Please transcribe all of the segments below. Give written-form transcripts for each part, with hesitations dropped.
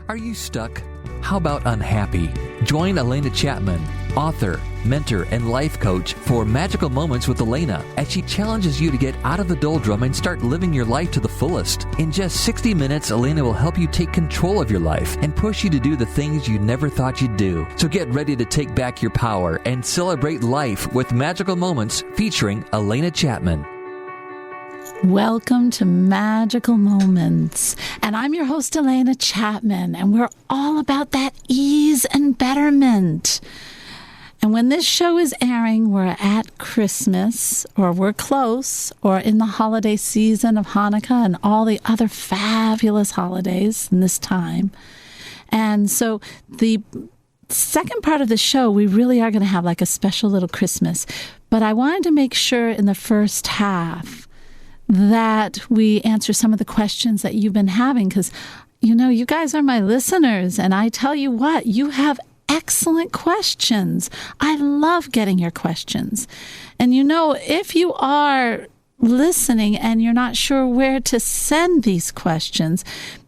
Are you stuck? How about unhappy? Join Alena Chapman, author, mentor, and life coach for Magical Moments with Alena as she challenges you to get out of the doldrum and start living your life to the fullest. In just 60 minutes, Alena will help you take control of your life and push you to do the things you never thought you'd do. So get ready to take back your power and celebrate life with Magical Moments featuring Alena Chapman. Welcome to Magical Moments, and I'm your host, Alena Chapman, and we're all about that ease and betterment. And when this show is airing, we're at Christmas, or we're close, or in the holiday season of Hanukkah and all the other fabulous holidays in this time. And so the second part of the show, we really are going to have like a special little Christmas. But I wanted to make sure in the first half that we answer some of the questions that you've been having, because, you know, you guys are my listeners, and I tell you what, you have excellent questions. I love getting your questions. And, you know, if you are listening and you're not sure where to send these questions,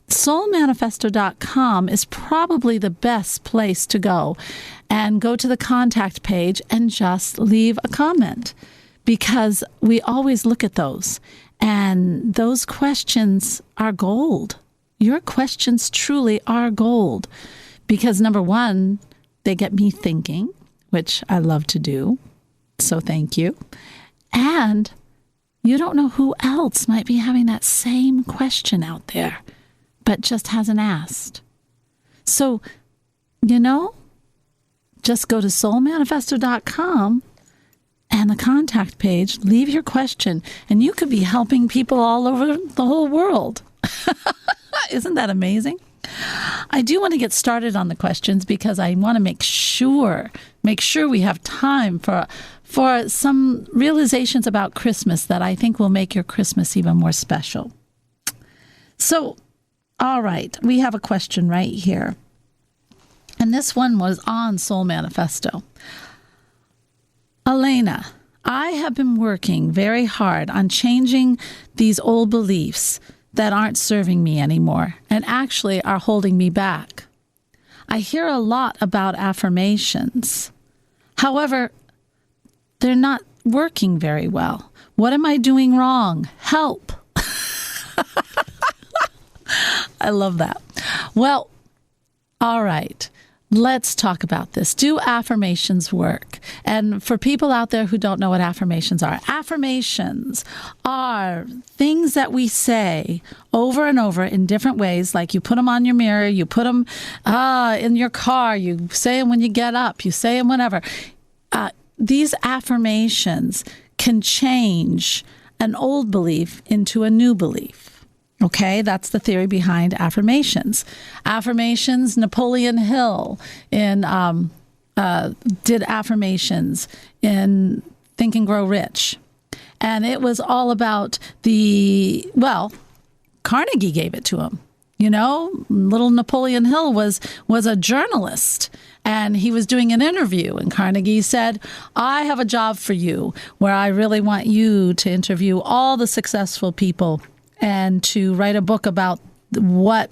soulmanifesto.com is probably the best place to go. And go to the contact page and just leave a comment, because we always look at those. And those questions are gold. Your questions truly are gold, because number one, they get me thinking, which I love to do. So thank you. And you don't know who else might be having that same question out there, but just hasn't asked. So, you know, just go to soulmanifesto.com and the contact page, leave your question, and you could be helping people all over the whole world. Isn't that amazing? I do want to get started on the questions because I want to make sure we have time for some realizations about Christmas that I think will make your Christmas even more special. So, all right, we have a question right here. And this one was on Soul Manifesto. Alena, I have been working very hard on changing these old beliefs that aren't serving me anymore and actually are holding me back. I hear a lot about affirmations. However, they're not working very well. What am I doing wrong? Help. I love that. Well, all right. Let's talk about this. Do affirmations work? And for people out there who don't know what affirmations are things that we say over and over in different ways. Like you put them on your mirror, you put them in your car, you say them when you get up, you say them whenever. These affirmations can change an old belief into a new belief. Okay, that's the theory behind affirmations. Affirmations, Napoleon Hill did affirmations in Think and Grow Rich. And it was all about Carnegie gave it to him. You know, little Napoleon Hill was a journalist, and he was doing an interview, and Carnegie said, I have a job for you where I really want you to interview all the successful people and to write a book about what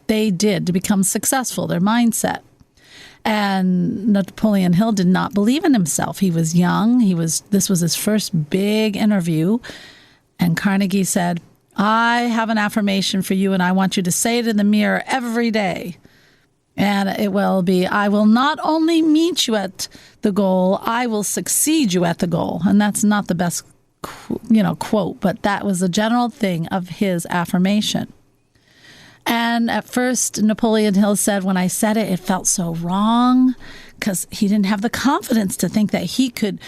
they did to become successful, their mindset. And Napoleon Hill did not believe in himself. He was young. This was his first big interview. And Carnegie said, I have an affirmation for you, and I want you to say it in the mirror every day. And it will be, I will not only meet you at the goal, I will succeed you at the goal. And that's not the best quote, but that was the general thing of his affirmation. And at first, Napoleon Hill said, when I said it, it felt so wrong because he didn't have the confidence to think that he could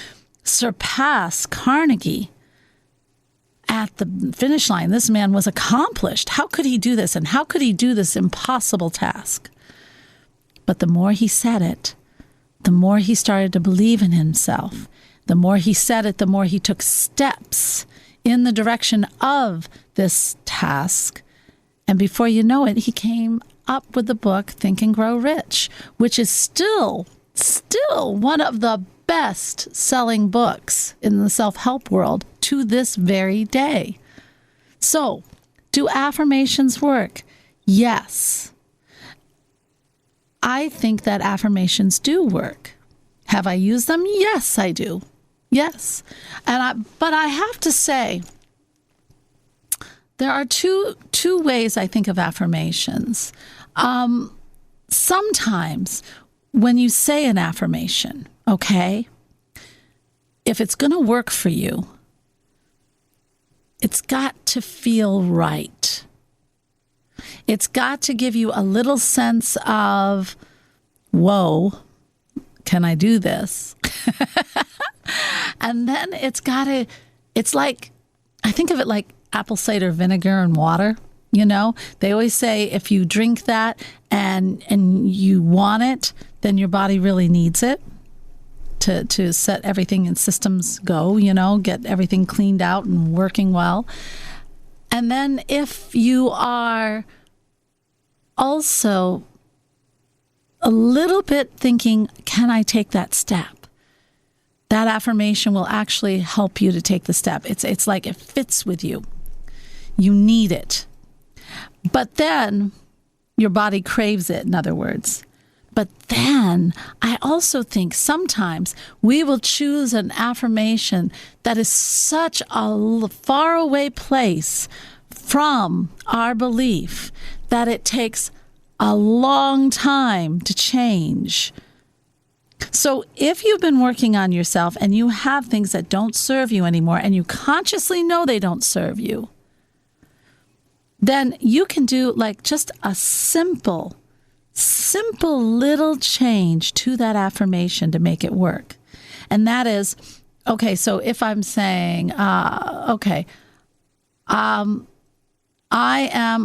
surpass Carnegie at the finish line. This man was accomplished. How could he do this? And how could he do this impossible task? But the more he said it, the more he started to believe in himself. The more he said it, the more he took steps in the direction of this task. And before you know it, he came up with the book, Think and Grow Rich, which is still one of the best-selling books in the self-help world to this very day. So, do affirmations work? Yes. I think that affirmations do work. Have I used them? Yes, I do. Yes. But I have to say, there are two ways I think of affirmations. Sometimes when you say an affirmation, okay, if it's going to work for you, it's got to feel right. It's got to give you a little sense of, whoa, can I do this? And then it's like, I think of it like apple cider vinegar and water. You know, they always say if you drink that and you want it, then your body really needs it to set everything in systems go, you know, get everything cleaned out and working well. And then if you are also a little bit thinking, can I take that step? That affirmation will actually help you to take the step. It's like it fits with you. You need it. But then your body craves it, in other words. But then I also think sometimes we will choose an affirmation that is such a faraway place from our belief that it takes a long time to change. So if you've been working on yourself and you have things that don't serve you anymore and you consciously know they don't serve you, then you can do like just a simple little change to that affirmation to make it work. And that is, okay, so if I'm saying, I am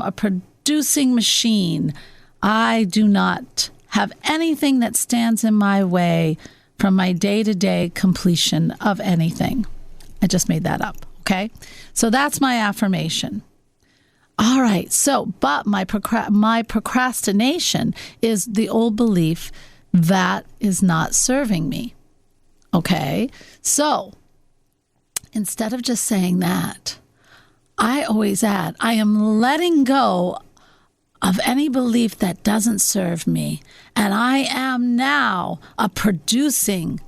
a producing machine. I do not have anything that stands in my way from my day-to-day completion of anything. I just made that up, okay? So that's my affirmation. All right, so, but my procrastination is the old belief that is not serving me, okay? So instead of just saying that, I always add, I am letting go of any belief that doesn't serve me, and I am now a producing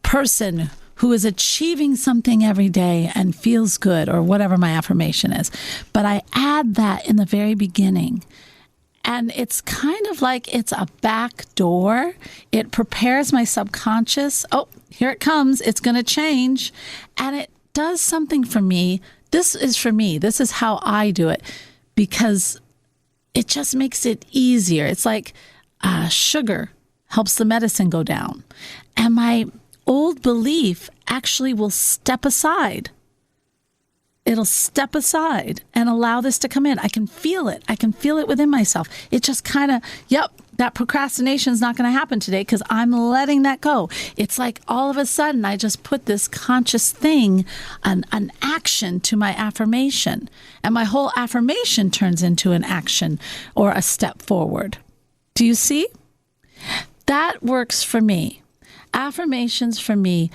person who is achieving something every day and feels good, or whatever my affirmation is. But I add that in the very beginning. And it's kind of like it's a back door. It prepares my subconscious. Oh, here it comes. It's going to change. And it does something for me. This is for me. This is how I do it, because it just makes it easier. It's like sugar helps the medicine go down. And my old belief actually will step aside. It'll step aside and allow this to come in. I can feel it. I can feel it within myself. It just kind of, yep, that procrastination is not going to happen today because I'm letting that go. It's like all of a sudden I just put this conscious thing, an action to my affirmation. And my whole affirmation turns into an action or a step forward. Do you see? That works for me. Affirmations for me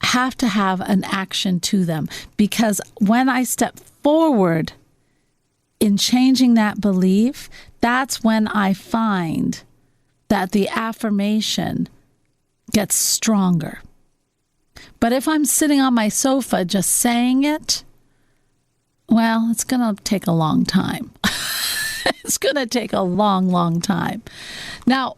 have to have an action to them, because when I step forward in changing that belief, that's when I find that the affirmation gets stronger. But if I'm sitting on my sofa just saying it, well, it's going to take a long time. It's going to take a long, long time. Now,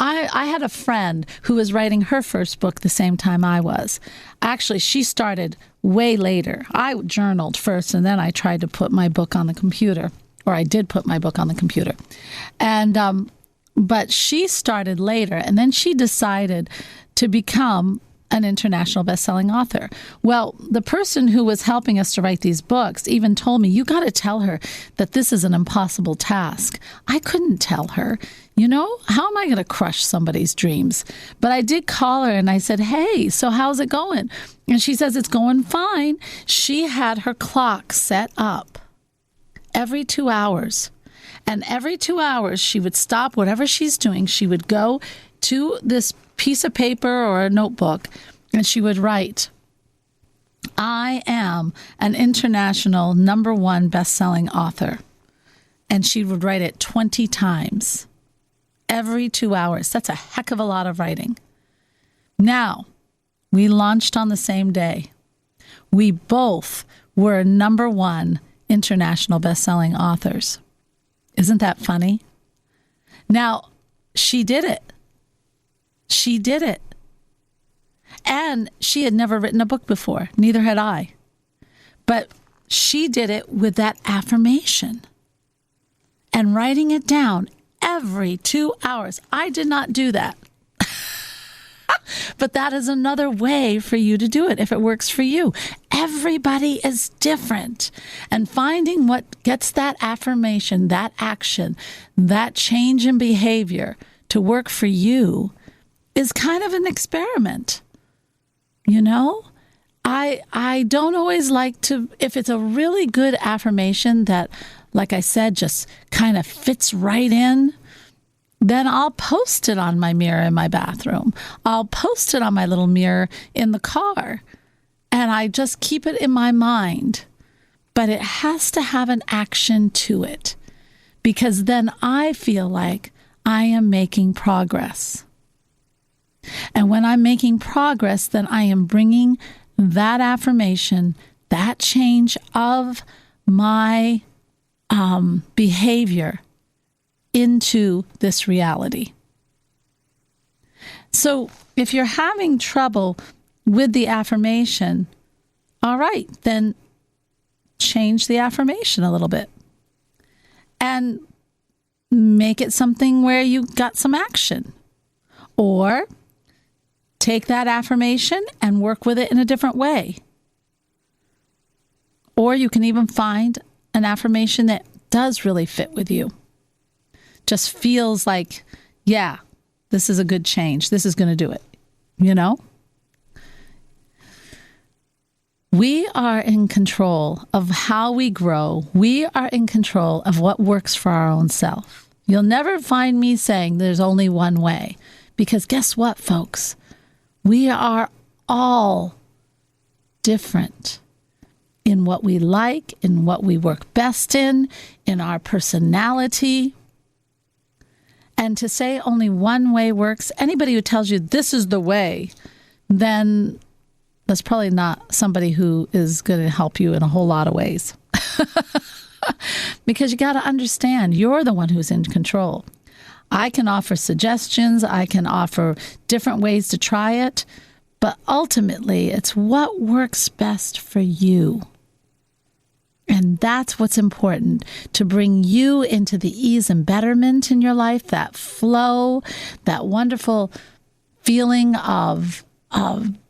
I had a friend who was writing her first book the same time I was. Actually, she started way later. I journaled first, and then I tried to put my book on the computer, or I did put my book on the computer. And but she started later, and then she decided to become an international best-selling author. Well, the person who was helping us to write these books even told me, you got to tell her that this is an impossible task. I couldn't tell her, you know, how am I going to crush somebody's dreams? But I did call her and I said, hey, so how's it going? And she says, it's going fine. She had her clock set up every 2 hours. And every 2 hours, she would stop whatever she's doing. She would go to this piece of paper or a notebook, and she would write, I am an international #1 best-selling author. And she would write it 20 times. every 2 hours. That's a heck of a lot of writing. Now, we launched on the same day. We both were #1 international best-selling authors. Isn't that funny? Now, she did it. She did it. And she had never written a book before. Neither had I. But she did it with that affirmation and writing it down every 2 hours. I did not do that. But that is another way for you to do it if it works for you. Everybody is different. And finding what gets that affirmation, that action, that change in behavior to work for you is kind of an experiment. You know, I don't always like to, if it's a really good affirmation that, like I said, just kind of fits right in, then I'll post it on my mirror in my bathroom. I'll post it on my little mirror in the car. And I just keep it in my mind. But it has to have an action to it, because then I feel like I am making progress. And when I'm making progress, then I am bringing that affirmation, that change of my behavior into this reality. So if you're having trouble with the affirmation, all right, then change the affirmation a little bit and make it something where you got some action. Or take that affirmation and work with it in a different way. Or you can even find an affirmation that does really fit with you. Just feels like, yeah, this is a good change. This is going to do it. You know? We are in control of how we grow. We are in control of what works for our own self. You'll never find me saying there's only one way. Because guess what, folks? We are all different in what we like, in what we work best in our personality. And to say only one way works, anybody who tells you this is the way, then that's probably not somebody who is going to help you in a whole lot of ways. Because you got to understand, you're the one who's in control. I can offer suggestions. I can offer different ways to try it. But ultimately, it's what works best for you. And that's what's important, to bring you into the ease and betterment in your life, that flow, that wonderful feeling of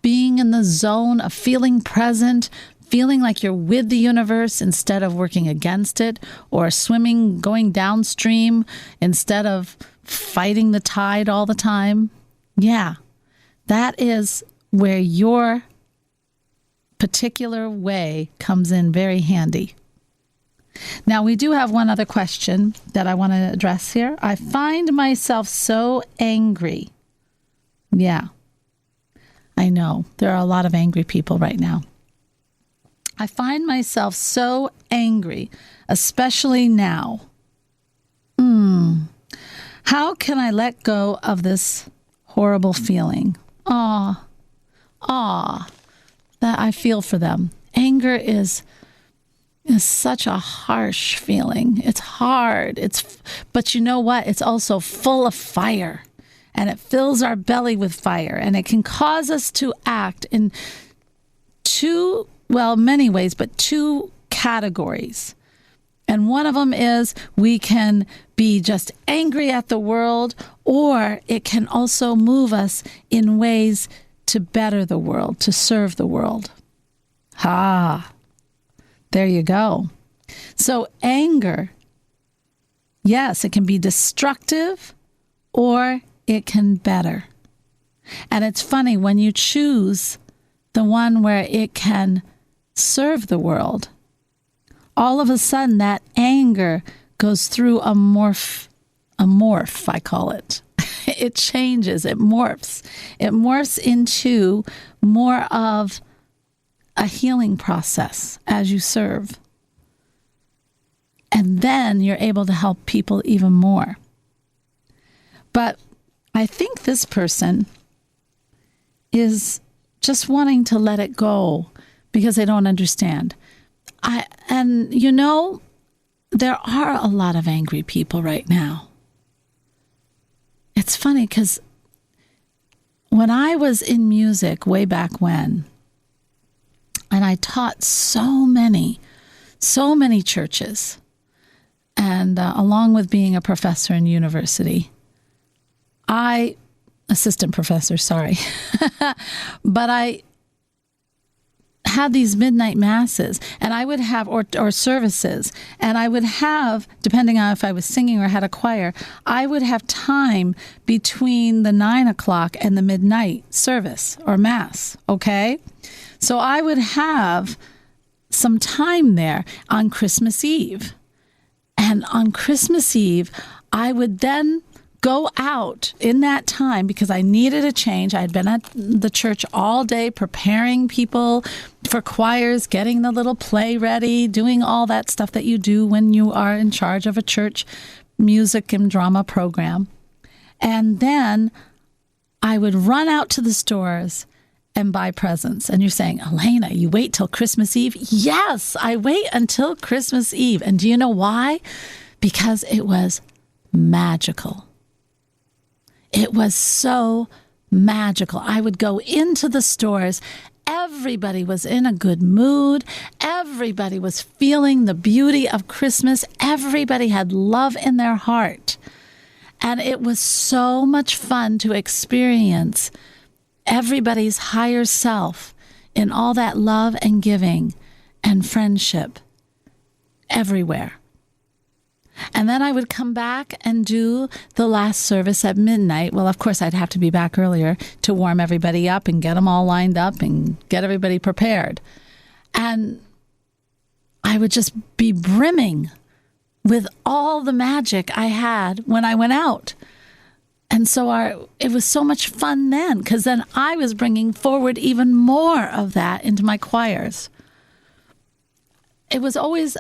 being in the zone, of feeling present, feeling like you're with the universe instead of working against it, or swimming, going downstream instead of fighting the tide all the time. Yeah, that is where your particular way comes in very handy. Now, we do have one other question that I want to address here. I find myself so angry. Yeah, I know there are a lot of angry people right now. I find myself so angry, especially now. How can I let go of this horrible feeling? That I feel for them. Anger is such a harsh feeling. It's hard. But you know what? It's also full of fire, and it fills our belly with fire, and it can cause us to act in many ways, but two categories. And one of them is we can be just angry at the world, or it can also move us in ways to better the world, to serve the world. There you go. So anger, yes, it can be destructive or it can better. And it's funny, when you choose the one where it can serve the world, all of a sudden that anger goes through a morph, I call it. It changes, it morphs. It morphs into more of a healing process as you serve. And then you're able to help people even more. But I think this person is just wanting to let it go because they don't understand. There are a lot of angry people right now. It's funny because when I was in music way back when, and I taught so many churches, and along with being a professor in university, assistant professor, sorry, but I had these midnight masses, and I would have, or services, and I would have, depending on if I was singing or had a choir, I would have time between the 9 o'clock and the midnight service or mass, okay? So I would have some time there on Christmas Eve. And on Christmas Eve, I would then go out in that time because I needed a change. I had been at the church all day preparing people for choirs, getting the little play ready, doing all that stuff that you do when you are in charge of a church music and drama program. And then I would run out to the stores and buy presents. And you're saying, Alena, you wait till Christmas Eve? Yes, I wait until Christmas Eve. And do you know why? Because it was magical. It was so magical. I would go into the stores. Everybody was in a good mood. Everybody was feeling the beauty of Christmas. Everybody had love in their heart. And it was so much fun to experience everybody's higher self in all that love and giving and friendship everywhere. And then I would come back and do the last service at midnight. Well, of course, I'd have to be back earlier to warm everybody up and get them all lined up and get everybody prepared. And I would just be brimming with all the magic I had when I went out. And so it was so much fun then, because then I was bringing forward even more of that into my choirs. It was always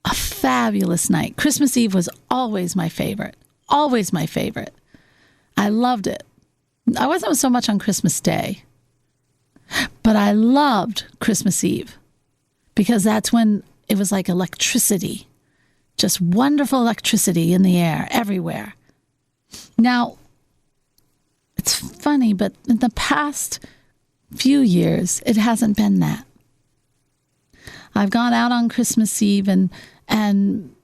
a fabulous night. Christmas Eve was always my favorite. Always my favorite. I loved it. I wasn't so much on Christmas Day, but I loved Christmas Eve because that's when it was like electricity, just wonderful electricity in the air everywhere. Now, it's funny, but in the past few years, it hasn't been that. I've gone out on Christmas Eve and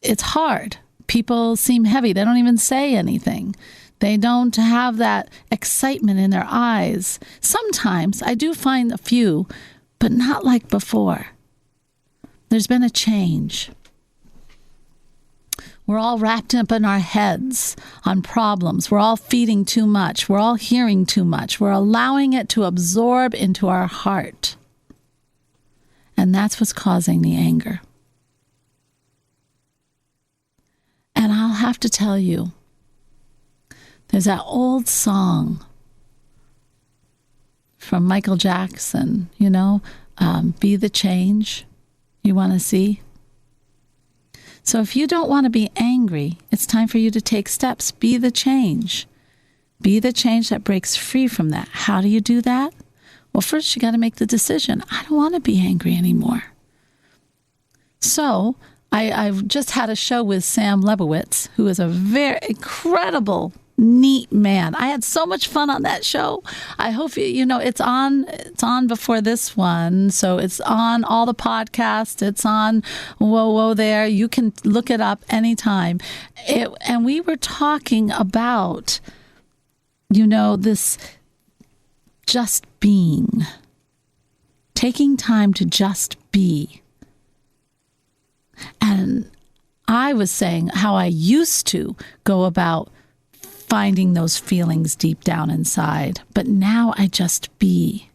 it's hard. People seem heavy. They don't even say anything. They don't have that excitement in their eyes. Sometimes I do find a few, but not like before. There's been a change. We're all wrapped up in our heads on problems. We're all feeding too much. We're all hearing too much. We're allowing it to absorb into our heart. And that's what's causing the anger. And I'll have to tell you, there's that old song from Michael Jackson, be the change you want to see. So if you don't want to be angry, it's time for you to take steps. Be the change. Be the change that breaks free from that. How do you do that? Well, first you got to make the decision. I don't want to be angry anymore. So I've just had a show with Sam Lebowitz, who is a very incredible, neat man. I had so much fun on that show. I hope it's on before this one. So it's on all the podcasts. It's on Whoa there. You can look it up anytime. And we were talking about, this just being, taking time to just be. And I was saying how I used to go about finding those feelings deep down inside, but now I just be.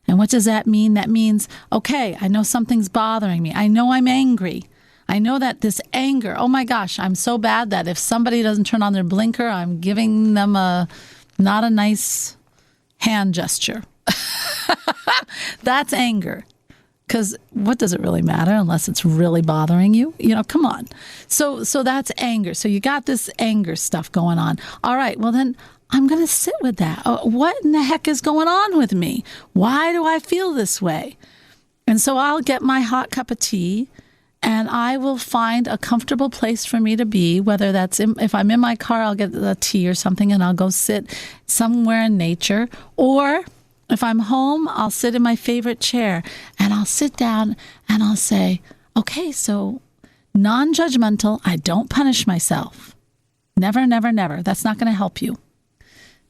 And what does that mean? That means, okay, I know something's bothering me. I know I'm angry. I know that this anger, oh my gosh, I'm so bad that if somebody doesn't turn on their blinker, I'm giving them not a nice hand gesture. That's anger. Because what does it really matter unless it's really bothering you? Come on. So that's anger. So you got this anger stuff going on. All right, well then I'm going to sit with that. What in the heck is going on with me? Why do I feel this way? And so I'll get my hot cup of tea and I will find a comfortable place for me to be, whether that's if I'm in my car, I'll get a tea or something and I'll go sit somewhere in nature. Or if I'm home, I'll sit in my favorite chair and I'll sit down and I'll say, okay, so non-judgmental, I don't punish myself. Never, never, never. That's not going to help you.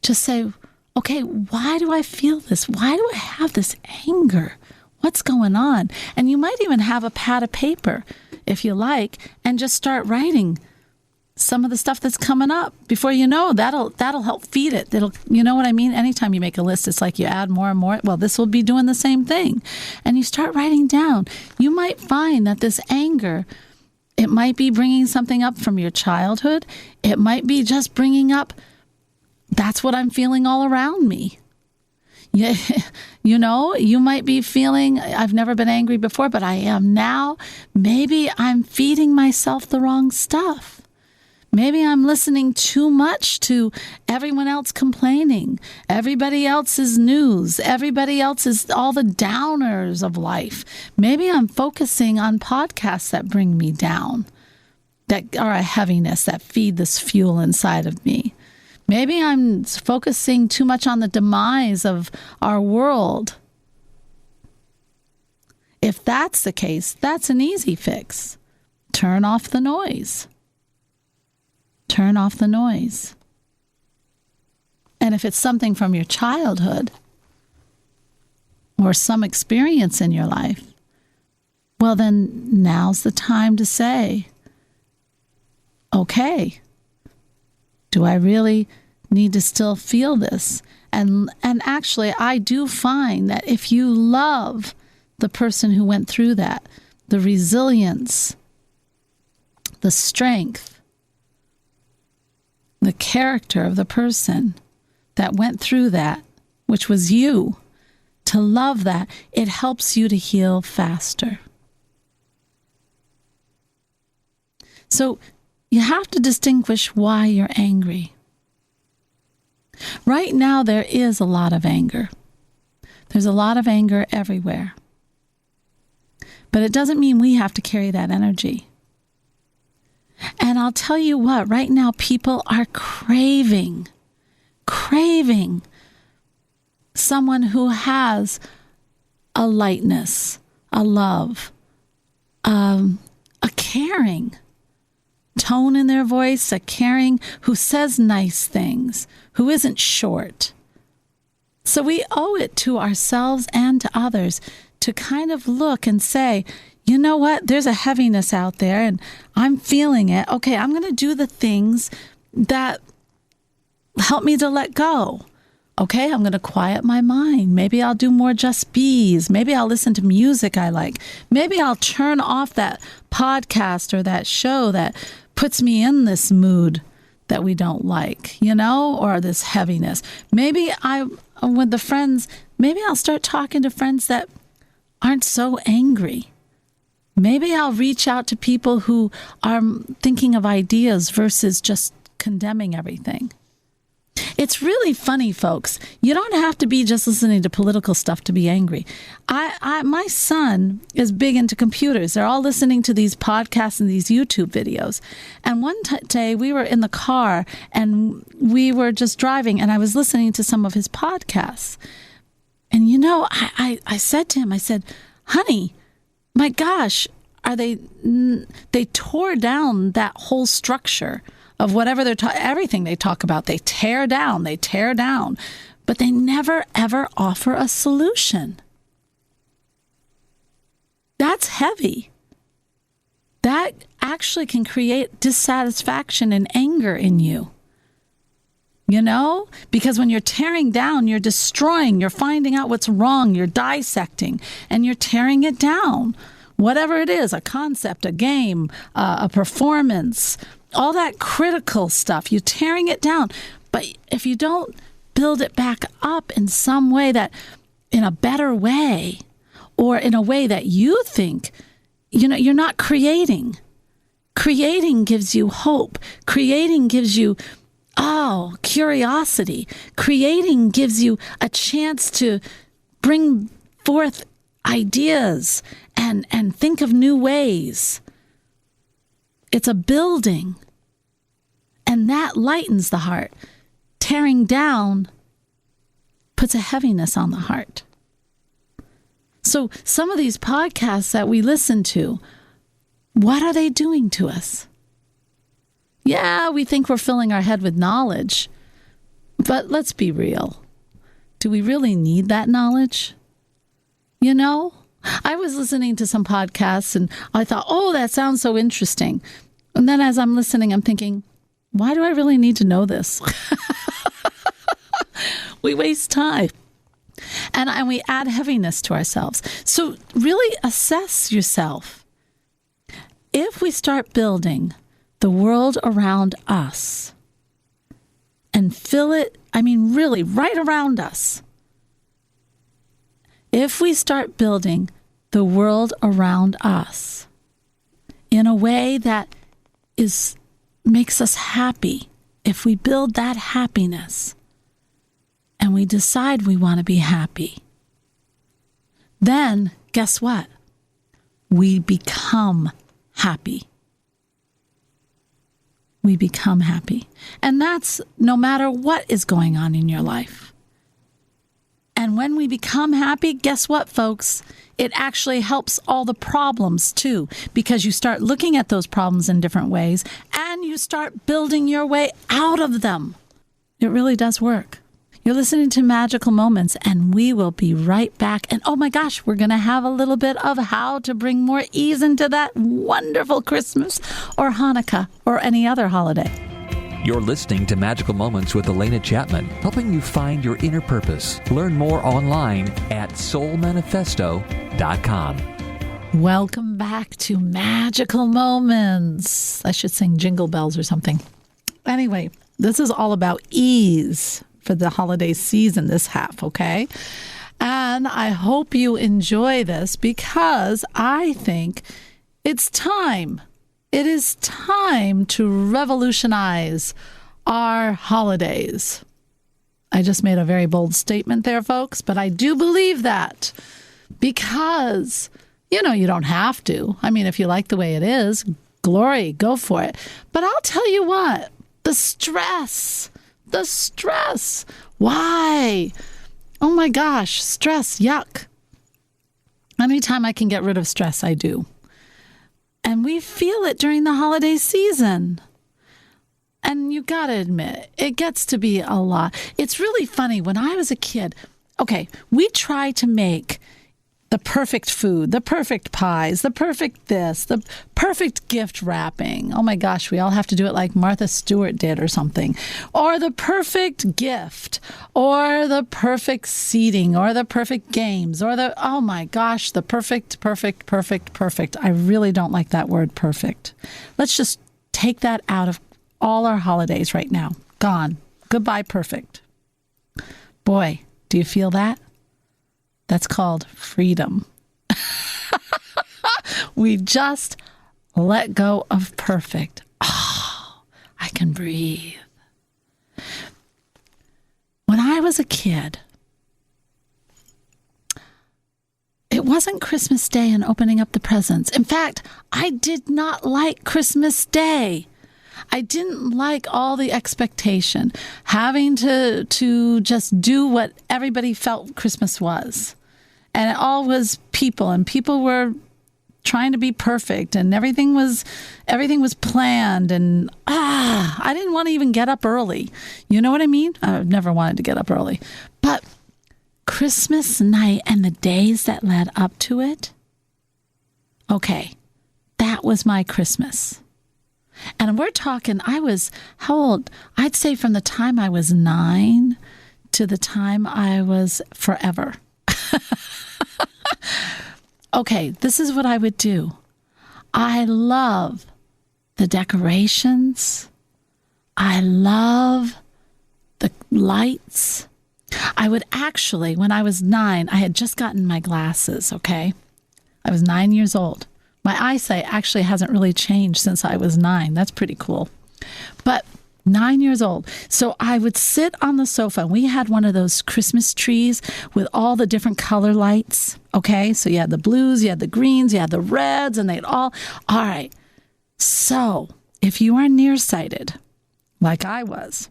Just say, okay, why do I feel this? Why do I have this anger? What's going on? And you might even have a pad of paper, if you like, and just start writing some of the stuff that's coming up. Before you know, that'll help feed it. You know what I mean? Anytime you make a list, it's like you add more and more. Well, this will be doing the same thing. And you start writing down. You might find that this anger, it might be bringing something up from your childhood. It might be just bringing up, that's what I'm feeling all around me. Yeah, you might be feeling, I've never been angry before, but I am now. Maybe I'm feeding myself the wrong stuff. Maybe I'm listening too much to everyone else complaining, everybody else's news, everybody else's, all the downers of life. Maybe I'm focusing on podcasts that bring me down, that are a heaviness, that feed this fuel inside of me. Maybe I'm focusing too much on the demise of our world. If that's the case, that's an easy fix. Turn off the noise. Turn off the noise. And if it's something from your childhood or some experience in your life, well, then now's the time to say, okay, do I really need to still feel this? And actually, I do find that if you love the person who went through that, the resilience, the strength, the character of the person that went through that, which was you, to love that, it helps you to heal faster. So you have to distinguish why you're angry. Right now, there is a lot of anger. There's a lot of anger everywhere. But it doesn't mean we have to carry that energy. And I'll tell you what, right now, people are craving someone who has a lightness, a love, a caring tone in their voice, a caring, who says nice things, who isn't short. So we owe it to ourselves and to others to kind of look and say, you know what, there's a heaviness out there and I'm feeling it. Okay, I'm going to do the things that help me to let go. Okay, I'm going to quiet my mind. Maybe I'll do more just bees. Maybe I'll listen to music I like. Maybe I'll turn off that podcast or that show that puts me in this mood that we don't like, or this heaviness. Maybe with the friends, maybe I'll start talking to friends that aren't so angry. Maybe I'll reach out to people who are thinking of ideas versus just condemning everything. It's really funny, folks. You don't have to be just listening to political stuff to be angry. My son is big into computers. They're all listening to these podcasts and these YouTube videos. And one day we were in the car and we were just driving and I was listening to some of his podcasts. And I said to him, I said, honey, my gosh, they tore down that whole structure of whatever everything they talk about. They tear down, but they never ever offer a solution. That's heavy. That actually can create dissatisfaction and anger in you. Because when you're tearing down, you're destroying, you're finding out what's wrong, you're dissecting, and you're tearing it down. Whatever it is, a concept, a game, a performance, all that critical stuff, you're tearing it down. But if you don't build it back up in some way, that in a better way, or in a way that you think, you're not creating. Creating gives you hope. Creating gives you, curiosity. Creating gives you a chance to bring forth ideas and think of new ways. It's a building. And that lightens the heart. Tearing down puts a heaviness on the heart. So some of these podcasts that we listen to, what are they doing to us? Yeah, we think we're filling our head with knowledge, but let's be real. Do we really need that knowledge? I was listening to some podcasts and I thought, that sounds so interesting. And then as I'm listening, I'm thinking, why do I really need to know this? We waste time. And we add heaviness to ourselves. So really assess yourself. If we start building the world around us and fill it, really right around us. If we start building the world around us in a way that makes us happy, if we build that happiness and we decide we want to be happy, then guess what? We become happy. We become happy. And that's no matter what is going on in your life. And when we become happy, guess what, folks? It actually helps all the problems too, because you start looking at those problems in different ways and you start building your way out of them. It really does work. You're listening to Magical Moments, and we will be right back. And oh my gosh, we're going to have a little bit of how to bring more ease into that wonderful Christmas or Hanukkah or any other holiday. You're listening to Magical Moments with Alena Chapman, helping you find your inner purpose. Learn more online at soulmanifesto.com. Welcome back to Magical Moments. I should sing Jingle Bells or something. Anyway, this is all about ease for the holiday season, this half, okay? And I hope you enjoy this because I think it's time. It is time to revolutionize our holidays. I just made a very bold statement there, folks, but I do believe that because, you don't have to. If you like the way it is, glory, go for it. But I'll tell you what, the stress. Why? Oh my gosh, stress, yuck. Anytime I can get rid of stress, I do. And we feel it during the holiday season. And you got to admit, it gets to be a lot. It's really funny. When I was a kid, we try to make the perfect food, the perfect pies, the perfect this, the perfect gift wrapping. Oh my gosh, we all have to do it like Martha Stewart did or something. Or the perfect gift, or the perfect seating, or the perfect games, or oh my gosh, the perfect. I really don't like that word perfect. Let's just take that out of all our holidays right now. Gone. Goodbye, perfect. Boy, do you feel that? That's called freedom. We just let go of perfect. Oh, I can breathe. When I was a kid, it wasn't Christmas Day and opening up the presents. In fact, I did not like Christmas Day. I didn't like all the expectation, having to just do what everybody felt Christmas was. And it all was people, and people were trying to be perfect, and everything was planned, and I didn't want to even get up early. You know what I mean? I've never wanted to get up early. But Christmas night and the days that led up to it, that was my Christmas. And we're talking, I was, how old? I'd say from the time I was 9 to the time I was forever. This is what I would do. I love the decorations. I love the lights. I would actually, when I was 9, I had just gotten my glasses, okay? I was 9 years old. My eyesight actually hasn't really changed since I was 9. That's pretty cool. But 9 years old. So I would sit on the sofa. We had one of those Christmas trees with all the different color lights. Okay. So you had the blues, you had the greens, you had the reds, and all right. So if you are nearsighted, like I was,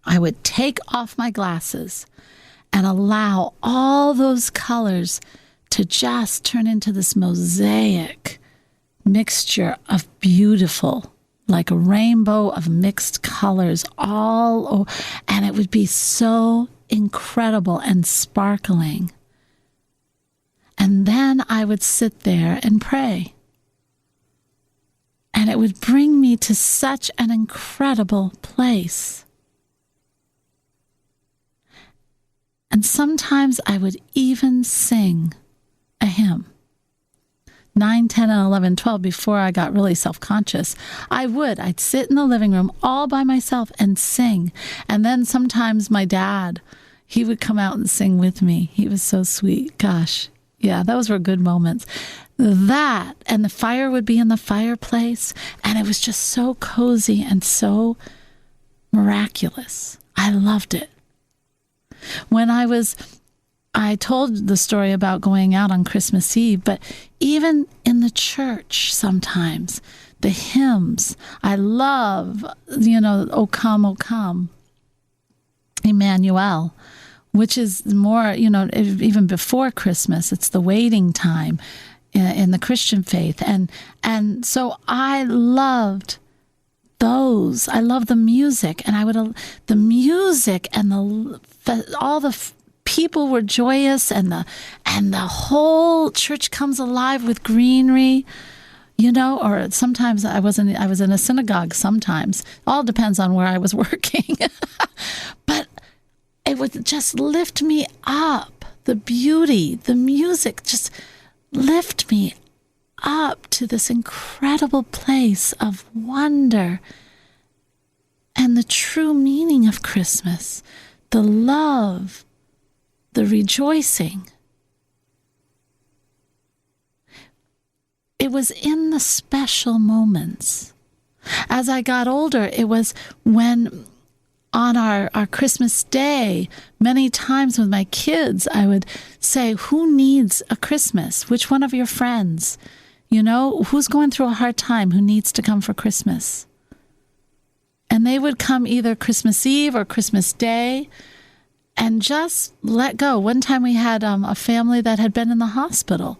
I would take off my glasses and allow all those colors to just turn into this mosaic mixture of beautiful, like a rainbow of mixed colors all over, and it would be so incredible and sparkling. And then I would sit there and pray. And it would bring me to such an incredible place. And sometimes I would even sing a hymn. 9, 10, and 11, 12, before I got really self-conscious, I'd sit in the living room all by myself and sing. And then sometimes my dad, he would come out and sing with me. He was so sweet. Gosh, yeah, those were good moments. That, and the fire would be in the fireplace, and it was just so cozy and so miraculous. I loved it. When I told the story about going out on Christmas Eve, but even in the church sometimes, the hymns, I love, O Come, Emmanuel, which is more, even before Christmas. It's the waiting time in the Christian faith. And so I loved those. I love the music, and the music and all the people were joyous, and the whole church comes alive with greenery, or sometimes I was in a synagogue sometimes. All depends on where I was working. But it would just lift me up. The beauty, the music just lift me up to this incredible place of wonder and the true meaning of Christmas, the love, the rejoicing. It was in the special moments. As I got older, it was when on our Christmas day, many times with my kids, I would say, who needs a Christmas? Which one of your friends? Who's going through a hard time, who needs to come for Christmas? And they would come either Christmas Eve or Christmas Day and just let go. One time we had a family that had been in the hospital.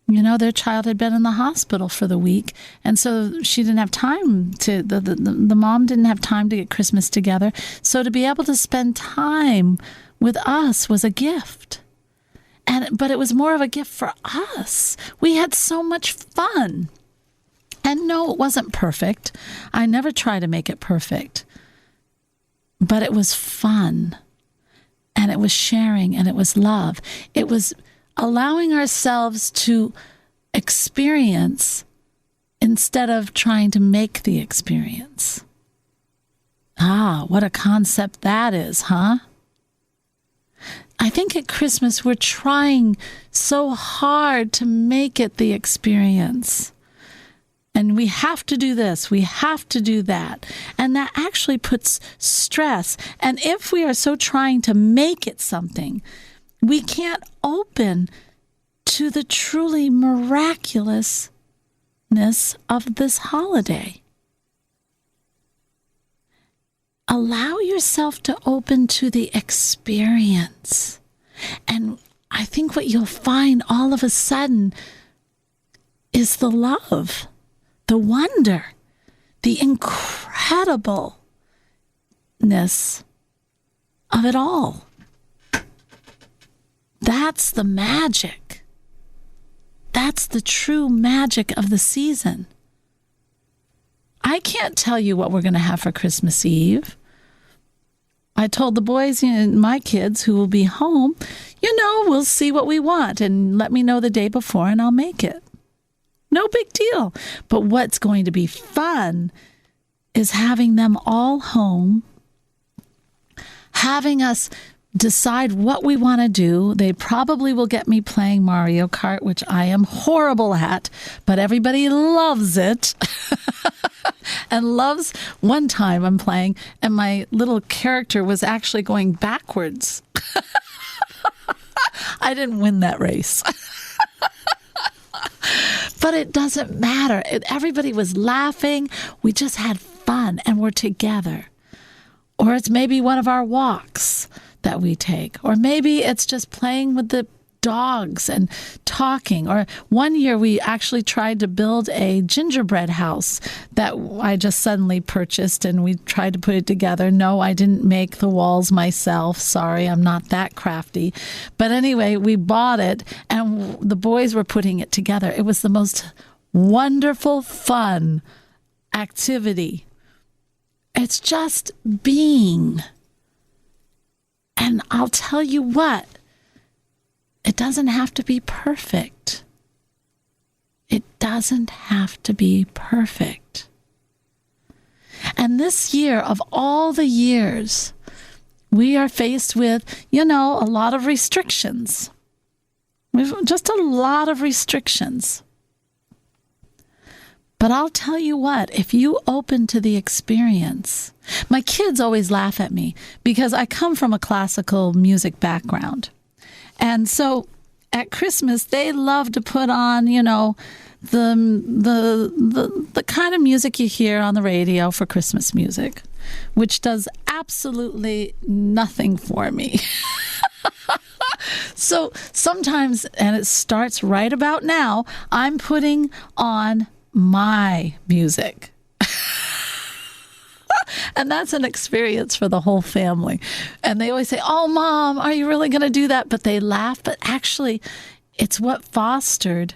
Their child had been in the hospital for the week. And so she didn't have time the mom didn't have time to get Christmas together. So to be able to spend time with us was a gift. But it was more of a gift for us. We had so much fun. And no, it wasn't perfect. I never try to make it perfect. But it was fun. And it was sharing, and it was love. It was allowing ourselves to experience instead of trying to make the experience. What a concept that is, huh? I think at Christmas we're trying so hard to make it the experience. And we have to do this, we have to do that. And that actually puts stress. And if we are so trying to make it something, we can't open to the truly miraculousness of this holiday. Allow yourself to open to the experience. And I think what you'll find all of a sudden is the love, the wonder, the incredibleness of it all. That's the magic. That's the true magic of the season. I can't tell you what we're going to have for Christmas Eve. I told the boys, my kids who will be home, we'll see what we want and let me know the day before and I'll make it. No big deal. But what's going to be fun is having them all home, having us decide what we want to do. They probably will get me playing Mario Kart, which I am horrible at, but everybody loves it. And loves. One time I'm playing and my little character was actually going backwards. I didn't win that race. But it doesn't matter. Everybody was laughing. We just had fun and we're together. Or it's maybe one of our walks that we take. Or maybe it's just playing with the dogs and talking. Or one year we actually tried to build a gingerbread house that I just suddenly purchased, and we tried to put it together. No, I didn't make the walls myself. Sorry, I'm not that crafty. But anyway, we bought it and the boys were putting it together. It was the most wonderful, fun activity. It's just being. And I'll tell you what, it doesn't have to be perfect. It doesn't have to be perfect. And this year, of all the years, we are faced with, a lot of restrictions. Just a lot of restrictions. But I'll tell you what, if you open to the experience, my kids always laugh at me because I come from a classical music background. And so at Christmas, they love to put on, the kind of music you hear on the radio for Christmas music, which does absolutely nothing for me. So sometimes, and it starts right about now, I'm putting on my music. And that's an experience for the whole family. And they always say, "Oh, Mom, are you really going to do that?" But they laugh. But actually, it's what fostered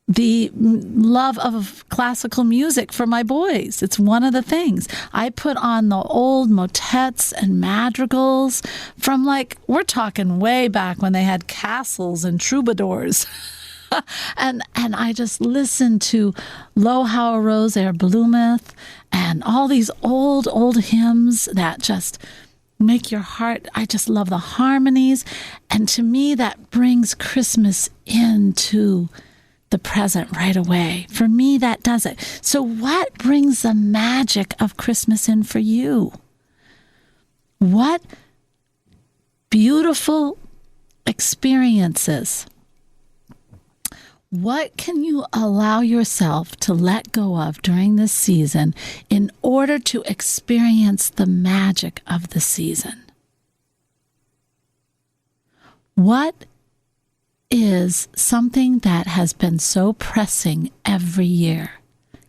the love of classical music for my boys. It's one of the things. I put on the old motets and madrigals from we're talking way back when they had castles and troubadours. And I just listened to Lo How a Rose E'er Bloometh and all these old hymns that just make your heart, I just love the harmonies. And to me, that brings Christmas into the present right away. For me, that does it. So what brings the magic of Christmas in for you? What beautiful experiences? What can you allow yourself to let go of during this season in order to experience the magic of the season? What is something that has been so pressing every year?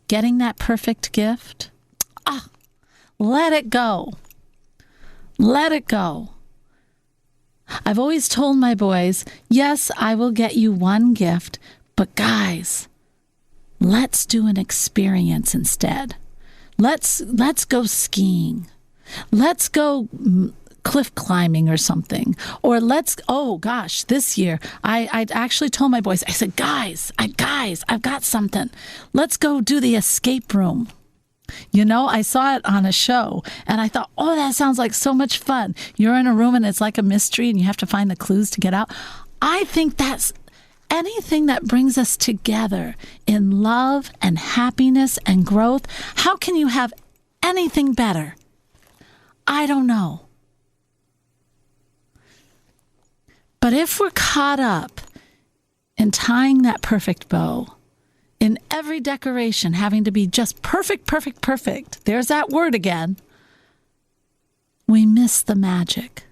Getting that perfect gift? Let it go. Let it go. I've always told my boys, yes, I will get you one gift, but guys, let's do an experience instead. Let's go skiing. Let's go cliff climbing or something. Or this year, I actually told my boys, I said, guys, I've got something. Let's go do the escape room. I saw it on a show and I thought, that sounds like so much fun. You're in a room and it's like a mystery and you have to find the clues to get out. I think that's anything that brings us together in love and happiness and growth. How can you have anything better? I don't know. But if we're caught up in tying that perfect bow, in every decoration having to be just perfect, there's that word again, we miss the magic.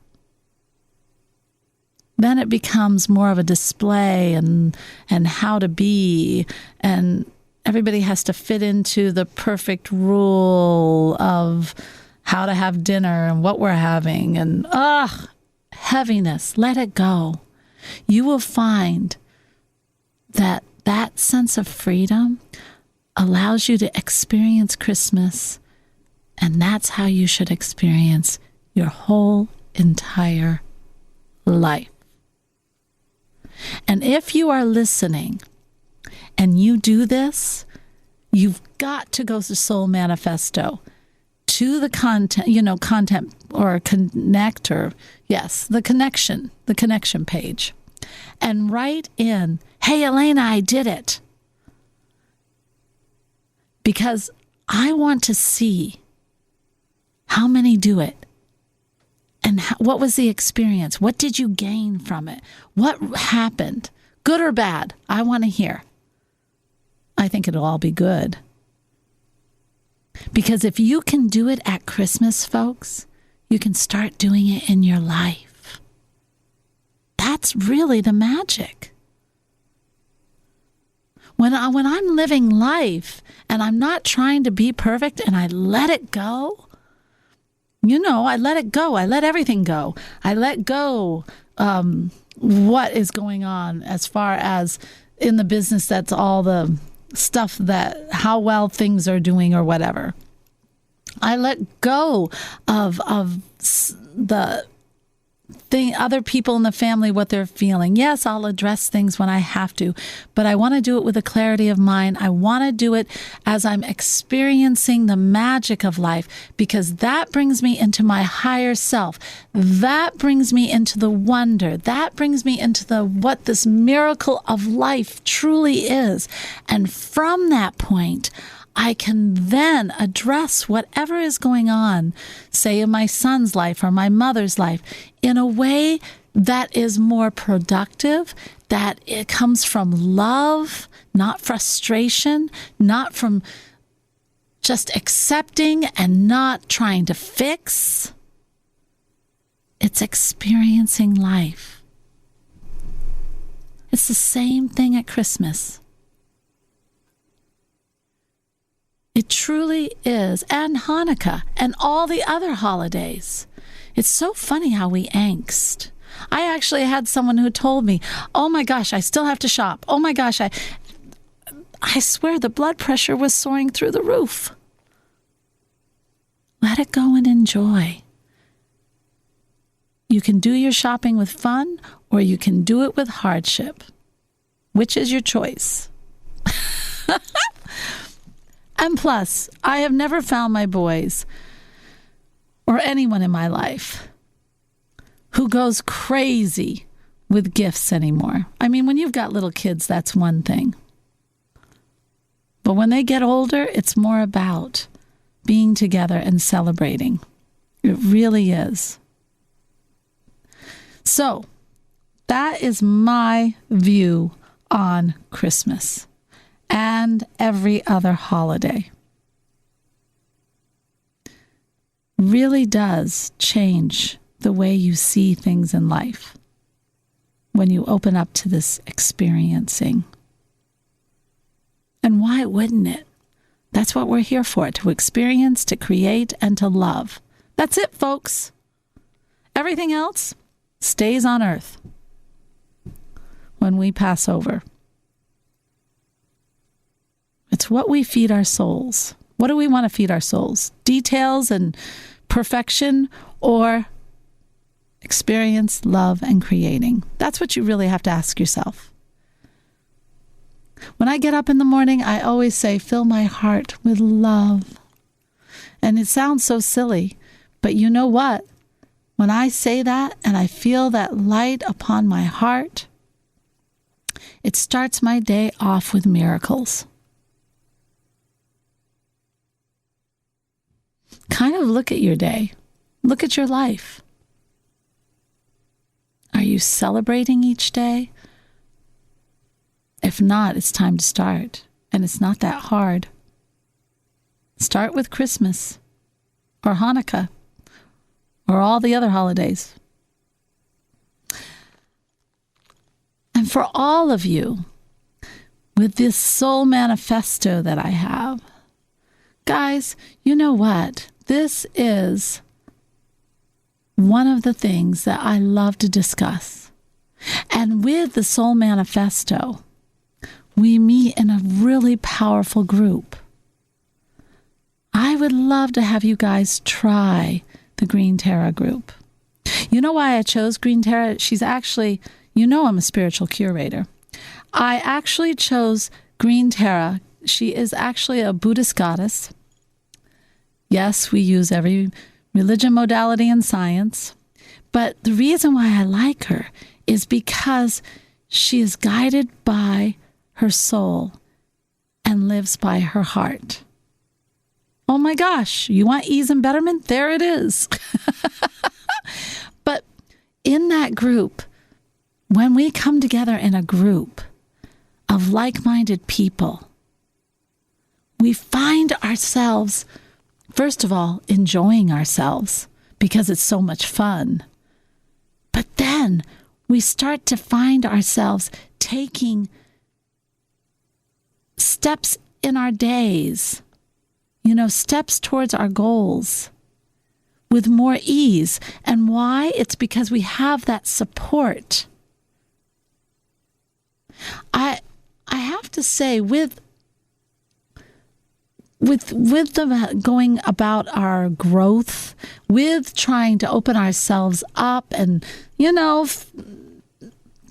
Then it becomes more of a display and how to be, and everybody has to fit into the perfect rule of how to have dinner and what we're having, and heaviness. Let it go. You will find that sense of freedom allows you to experience Christmas, and that's how you should experience your whole entire life. And if you are listening and you do this, you've got to go to Soul Manifesto to the content or connector. Yes, the connection page. And write in, "Hey, Alena, I did it." Because I want to see how many do it. And what was the experience? What did you gain from it? What happened? Good or bad? I want to hear. I think it'll all be good. Because if you can do it at Christmas, folks, you can start doing it in your life. That's really the magic. When I'm living life and I'm not trying to be perfect and I let it go, I let it go. I let everything go. I let go what is going on as far as in the business. That's all the stuff that how well things are doing or whatever. I let go of the thing, other people in the family, what they're feeling. Yes, I'll address things when I have to, but I want to do it with a clarity of mind. I want to do it as I'm experiencing the magic of life, because that brings me into my higher self. That brings me into the wonder. That brings me into what this miracle of life truly is. And from that point, I can then address whatever is going on, say in my son's life or my mother's life, in a way that is more productive, that it comes from love, not frustration, not from just accepting and not trying to fix. It's experiencing life. It's the same thing at Christmas. It truly is. And Hanukkah and all the other holidays. It's so funny how we angst. I actually had someone who told me, "Oh my gosh, I still have to shop. Oh my gosh, I swear the blood pressure was soaring through the roof." Let it go and enjoy. You can do your shopping with fun, or you can do it with hardship. Which is your choice? And plus, I have never found my boys or anyone in my life who goes crazy with gifts anymore. I mean, when you've got little kids, that's one thing. But when they get older, it's more about being together and celebrating. It really is. So, that is my view on Christmas and every other holiday. Really does change the way you see things in life when you open up to this experiencing. And why wouldn't it? That's what we're here for, to experience, to create, and to love. That's it, folks. Everything else stays on earth when we pass over. It's what we feed our souls. What do we want to feed our souls? Details and perfection, or experience, love, and creating? That's what you really have to ask yourself. When I get up in the morning, I always say, "Fill my heart with love." And it sounds so silly, but you know what? When I say that and I feel that light upon my heart, it starts my day off with miracles. Kind of look at your day. Look at your life. Are you celebrating each day? If not, it's time to start. And it's not that hard. Start with Christmas or Hanukkah or all the other holidays. And for all of you, with this soul manifesto that I have, guys, you know what? This is one of the things that I love to discuss. And with the Soul Manifesto, we meet in a really powerful group. I would love to have you guys try the Green Terra group. You know why I chose Green Terra? She's actually, I'm a spiritual curator. I actually chose Green Terra. She is actually a Buddhist goddess. Yes, we use every religion, modality, and science. But the reason why I like her is because she is guided by her soul and lives by her heart. Oh my gosh, you want ease and betterment? There it is. But in that group, when we come together in a group of like-minded people, we find ourselves, first of all, enjoying ourselves because it's so much fun. But then we start to find ourselves taking steps in our days, steps towards our goals with more ease. And why? It's because we have that support. I have to say, with the going about our growth, with trying to open ourselves up and,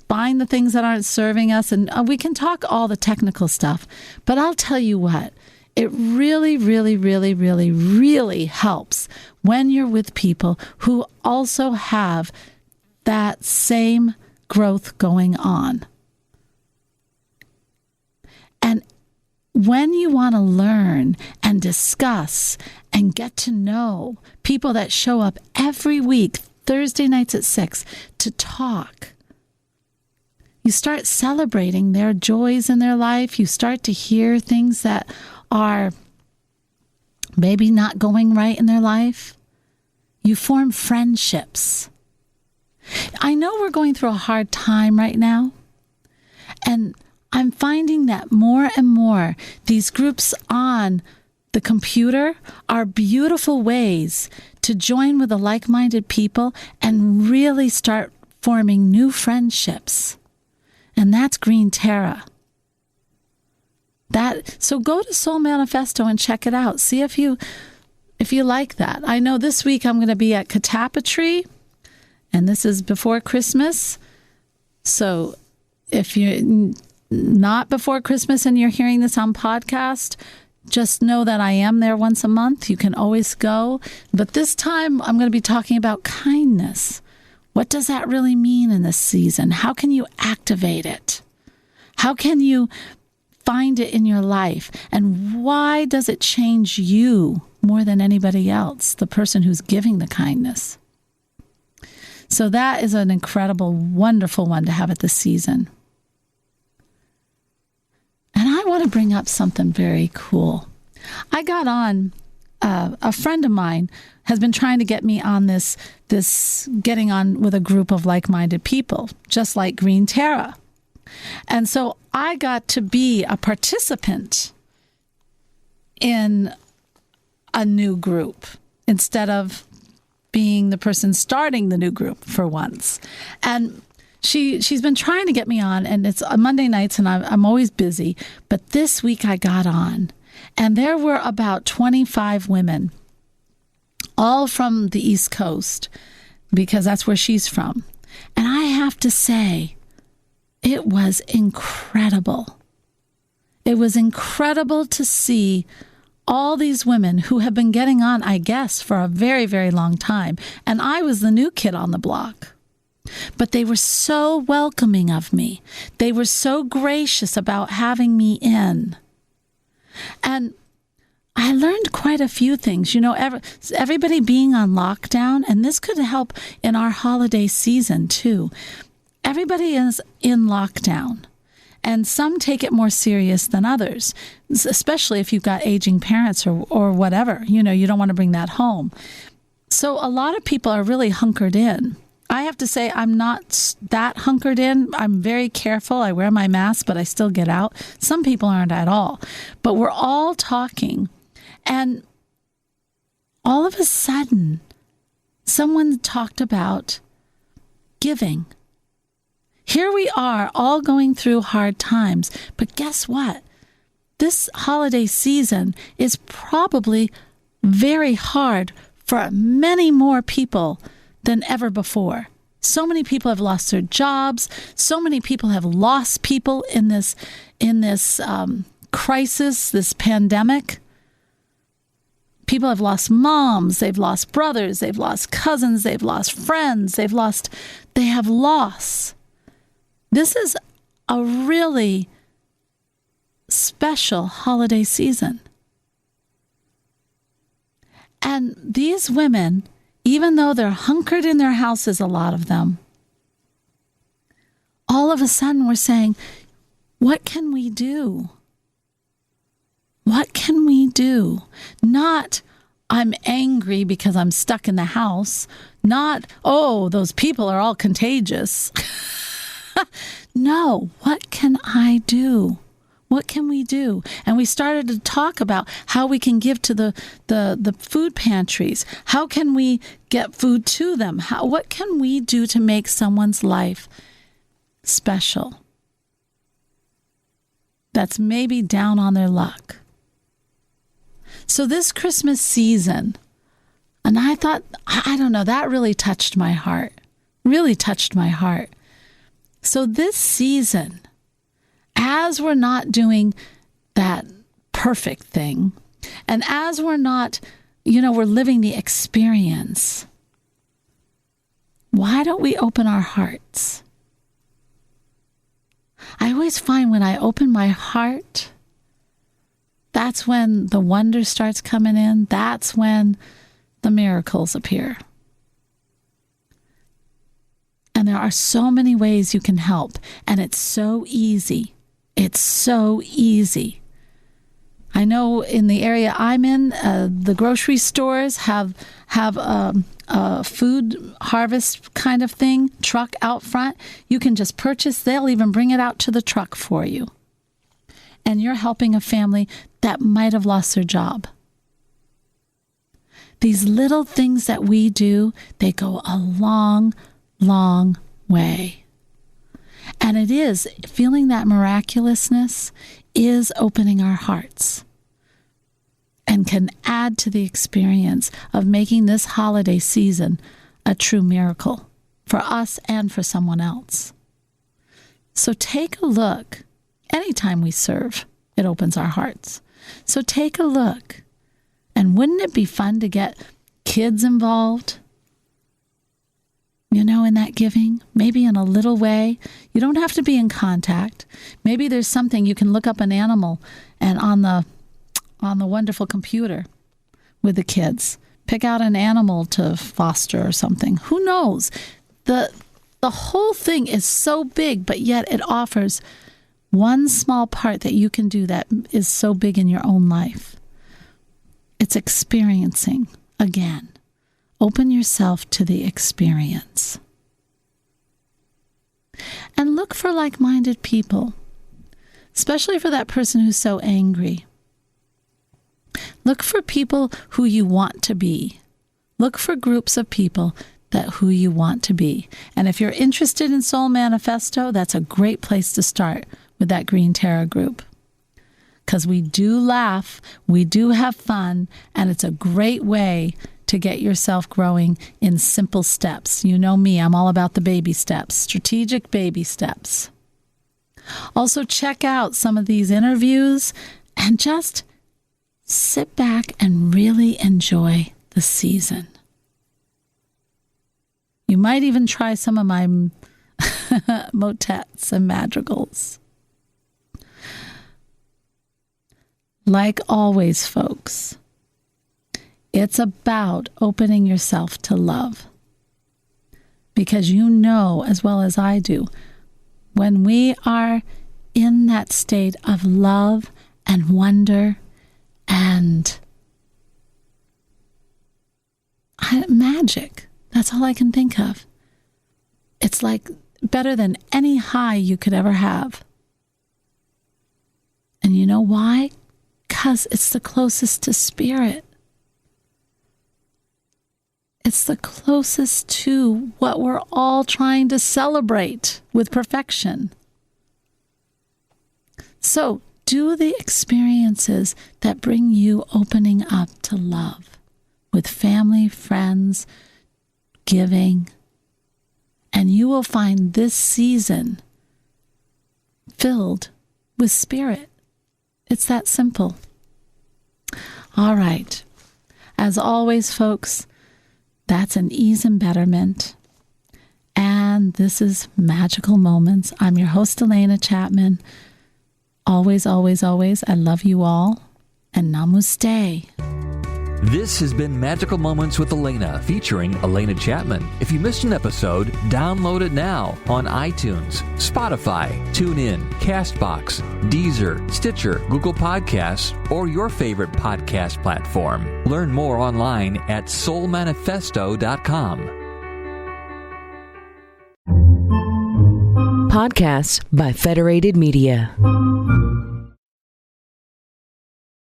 find the things that aren't serving us, and we can talk all the technical stuff, but I'll tell you what, it really, really, really, really, really helps when you're with people who also have that same growth going on. And when you want to learn and discuss and get to know people that show up every week, Thursday nights at 6, to talk, you start celebrating their joys in their life. You start to hear things that are maybe not going right in their life. You form friendships. I know we're going through a hard time right now, and I'm finding that more and more these groups on the computer are beautiful ways to join with the like-minded people and really start forming new friendships. And that's Green Terra. So go to Soul Manifesto and check it out. See if you like that. I know this week I'm going to be at Catapatry, and this is before Christmas. So if you're not before Christmas and you're hearing this on podcast, just know that I am there once a month. You can always go. But this time I'm going to be talking about kindness. What does that really mean in this season? How can you activate it? How can you find it in your life? And why does it change you more than anybody else, the person who's giving the kindness? So that is an incredible, wonderful one to have at this season. And I want to bring up something very cool. I got on, a friend of mine has been trying to get me on this getting on with a group of like-minded people, just like Green Terra. And so I got to be a participant in a new group instead of being the person starting the new group for once. And she's been trying to get me on, and it's Monday nights, and I'm always busy. But this week I got on, and there were about 25 women, all from the East Coast, because that's where she's from. And I have to say, it was incredible. It was incredible to see all these women who have been getting on, I guess, for a very, very long time. And I was the new kid on the block. But they were so welcoming of me. They were so gracious about having me in. And I learned quite a few things. Everybody being on lockdown, and this could help in our holiday season too. Everybody is in lockdown, and some take it more serious than others, especially if you've got aging parents or whatever. You don't want to bring that home. So a lot of people are really hunkered in. I have to say I'm not that hunkered in. I'm very careful. I wear my mask, but I still get out. Some people aren't at all. But we're all talking, and all of a sudden, someone talked about giving. Here we are all going through hard times, but guess what? This holiday season is probably very hard for many more people than ever before. So many people have lost their jobs. So many people have lost people in this crisis, this pandemic. People have lost moms, they've lost brothers, they've lost cousins, they've lost friends, they have loss. This is a really special holiday season. And these women, even though they're hunkered in their houses, a lot of them, all of a sudden we're saying, what can we do? What can we do? Not, I'm angry because I'm stuck in the house. Not, oh, those people are all contagious. No, what can I do? What can we do? And we started to talk about how we can give to the food pantries. How can we get food to them? What can we do to make someone's life special that's maybe down on their luck? So this Christmas season, and I thought, I don't know, that really touched my heart. Really touched my heart. So this season, as we're not doing that perfect thing, and as we're not, we're living the experience, why don't we open our hearts? I always find when I open my heart, that's when the wonder starts coming in. That's when the miracles appear. And there are so many ways you can help. And it's so easy. It's so easy. I know in the area I'm in, the grocery stores have a food harvest kind of thing, truck out front. You can just purchase. They'll even bring it out to the truck for you. And you're helping a family that might have lost their job. These little things that we do, they go a long, long way. And it is, feeling that miraculousness is opening our hearts and can add to the experience of making this holiday season a true miracle for us and for someone else. So take a look. Anytime we serve, it opens our hearts. So take a look. And wouldn't it be fun to get kids involved? In that giving, maybe in a little way. You don't have to be in contact. Maybe there's something you can look up an animal and on the wonderful computer with the kids, pick out an animal to foster or something. Who knows? The whole thing is so big, but yet it offers one small part that you can do that is so big in your own life. It's experiencing again. Open yourself to the experience. And look for like-minded people, especially for that person who's so angry. Look for people who you want to be. Look for groups of people who you want to be. And if you're interested in Soul Manifesto, that's a great place to start with that Green Terra group. Because we do laugh, we do have fun, and it's a great way to get yourself growing in simple steps. You know me, I'm all about the baby steps, strategic baby steps. Also, check out some of these interviews and just sit back and really enjoy the season. You might even try some of my motets and madrigals. Like always, folks, it's about opening yourself to love. Because you know, as well as I do, when we are in that state of love and wonder and magic, that's all I can think of. It's like better than any high you could ever have. And you know why? Because it's the closest to spirit. It's the closest to what we're all trying to celebrate with perfection. So do the experiences that bring you opening up to love with family, friends, giving, and you will find this season filled with spirit. It's that simple. All right. As always, folks, that's an ease and betterment. And this is Magical Moments. I'm your host, Alena Chapman. Always, always, always, I love you all. And namaste. This has been Magical Moments with Alena, featuring Alena Chapman. If you missed an episode, download it now on iTunes, Spotify, TuneIn, CastBox, Deezer, Stitcher, Google Podcasts, or your favorite podcast platform. Learn more online at soulmanifesto.com. Podcasts by Federated Media.